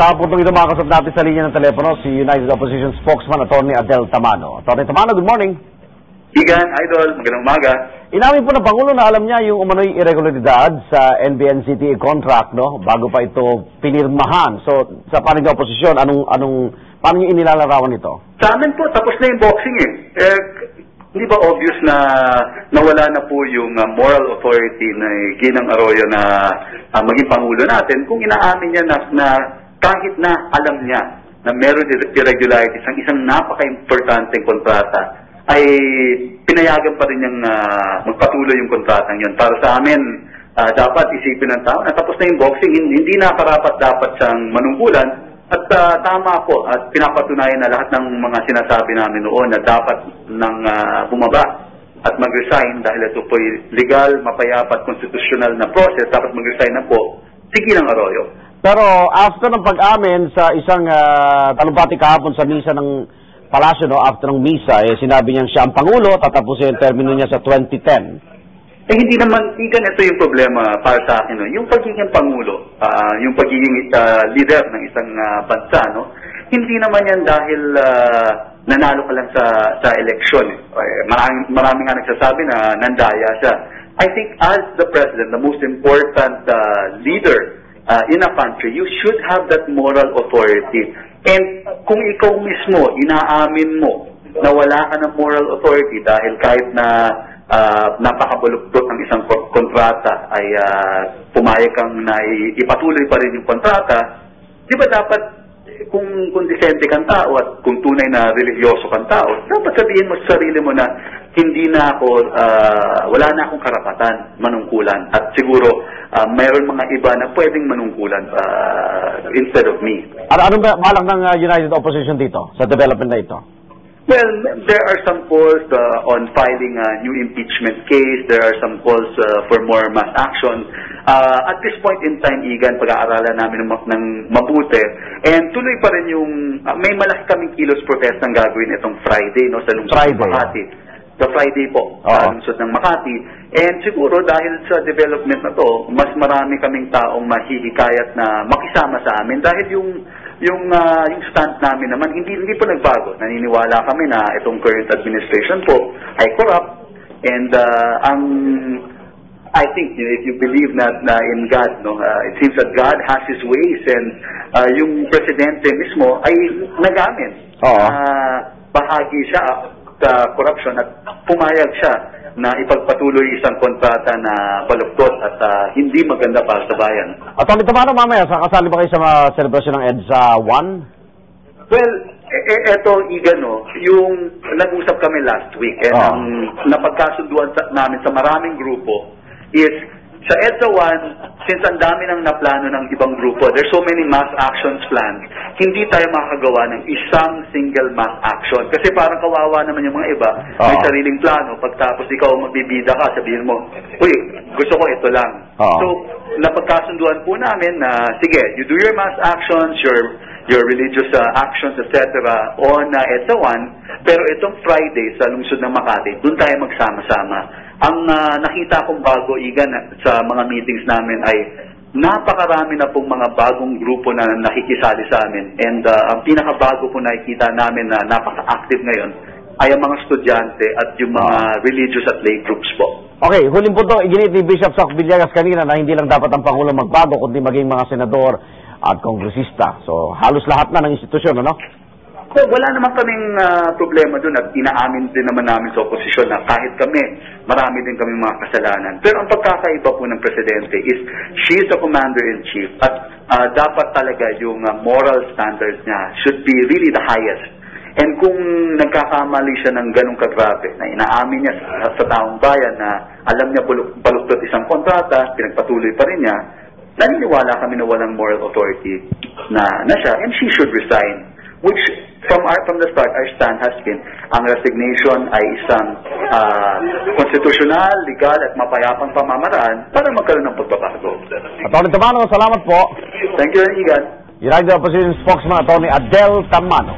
Sa puntong ito makakasap natin sa linya ng telepono si United Opposition Spokesman Atty. Adel Tamano. Atty. Tamano, good morning. Igan, Idol, magandang umaga. Inamin po ng Pangulo na alam niya yung umano'y irregularidad sa NBNCTA contract, no? Bago pa ito pinirmahan. So, sa panig ng oposisyon, paano niyo inilalarawan ito? Sa amin po, tapos na yung boxing eh. Hindi ba obvious na nawala na po yung moral authority na Ginang Arroyo na maging Pangulo natin kung inaamin niya na kahit na alam niya na meron irregularities ang isang napaka-importanteng kontrata ay pinayagan pa rin niyang magpatuloy yung kontratang yun. Para sa amin, dapat isipin ng tao na tapos na yung boxing, hindi na karapat-dapat siyang manungkulan. At tama po, at pinapatunayan na lahat ng mga sinasabi namin noon na dapat nang bumaba at mag-resign dahil ito po legal, mapayapa at konstitusyonal na process, dapat mag-resign na po si Ginang Arroyo. Pero after ng pag-amin sa isang talumpati kahapon sa misa ng Palasyo, no, after ng misa, sinabi niyang siya ang Pangulo, tatapusin yung termino niya sa 2010. Hindi naman, Igan, ito yung problema para sa akin. No? Yung pagiging Pangulo, yung pagiging leader ng isang bansa, no? Hindi naman yan dahil nanalo ka lang sa eleksyon. Maraming nga nagsasabi na nandaya siya. I think as the president, the most important leader in a country, you should have that moral authority. And kung ikaw mismo, inaamin mo na wala ka ng moral authority dahil kahit na napakabaluktot ng isang kontrata ay pumayag kang na ipatuloy pa rin yung kontrata, di ba dapat kung disente kang tao at kung tunay na religyoso kang tao, dapat sabihin mo sa sarili mo na hindi na ako, wala na akong karapatan manungkulan at siguro mayroon mga iba na pwedeng manungkulan instead of me. Ano ba balak ng United Opposition dito sa development na ito? Well, there are some calls on filing a new impeachment case. There are some calls for more mass action. At this point in time, Igan, pag-aaralan namin ng mabuti. And tuloy pa rin yung, may malaki kaming kilos protest ng gagawin itong Friday, no, sa lungsod ng Makati. The Friday po, sa lungsod ng Makati. And siguro dahil sa development na to, mas marami kaming taong mahihikayat na makisama sa amin. Dahil yung stand namin naman, hindi po nagbago. Naniniwala kami na itong current administration po ay corrupt. And I think if you believe na in God, no, it seems that God has His ways and yung presidente mismo ay nag-amin. Bahagi siya sa corruption at pumayag siya na ipagpatuloy isang kontrata na baluktot at hindi maganda para sa bayan. Atty. Tamano, mamaya, kasali ba kayo sa celebration ng EDSA 1? Well, eto, Igan, no, yung nag-usap kami last week, ang napagkasunduan namin sa maraming grupo is, sa EDSA 1, since ang dami nang naplano ng ibang grupo, there's so many mass actions planned, hindi tayo makagawa ng isang single mass action. Kasi parang kawawa naman yung mga iba, may sariling plano, pagtapos ikaw magbibida ka, sabihin mo, uy, gusto ko ito lang. So, napagkasunduan po namin na, sige, you do your mass actions, your religious actions, etc. on EDSA 1, pero itong Friday sa lungsod ng Makati, doon tayo magsama-sama. Ang nakita kong bago, Igan, sa mga meetings namin ay napakarami na pong mga bagong grupo na nakikisali sa amin. And ang pinakabago po nakikita namin na napaka-active ngayon ay ang mga estudyante at yung mga religious at lay groups po. Okay, huling punto, iginit ni Bishop Sac Villegas kanina na hindi lang dapat ang Pangulo magbago, kundi maging mga senador at kongresista. So, halos lahat na ng institusyon, ano? So, wala naman kaming problema doon at inaamin din naman namin sa oposisyon na kahit kami, marami din kami mga kasalanan. Pero ang pagkakaiba po ng presidente is she is the commander-in-chief at dapat talaga yung moral standards niya should be really the highest. And kung nagkakamali siya ng ganong kagrabe, na inaamin niya sa taong bayan na alam niya baluktot isang kontrata, pinagpatuloy pa rin niya, naniniwala kami na walang moral authority na siya, and she should resign. Which, from the start, our stand has been, ang resignation ay isang konstitusyonal, legal, at mapayapang pamamaraan para magkaroon ng pagbabago. Atty. Tamano, salamat po. Thank you, Igan. United Opposition Spokesman Atty. Adel Tamano.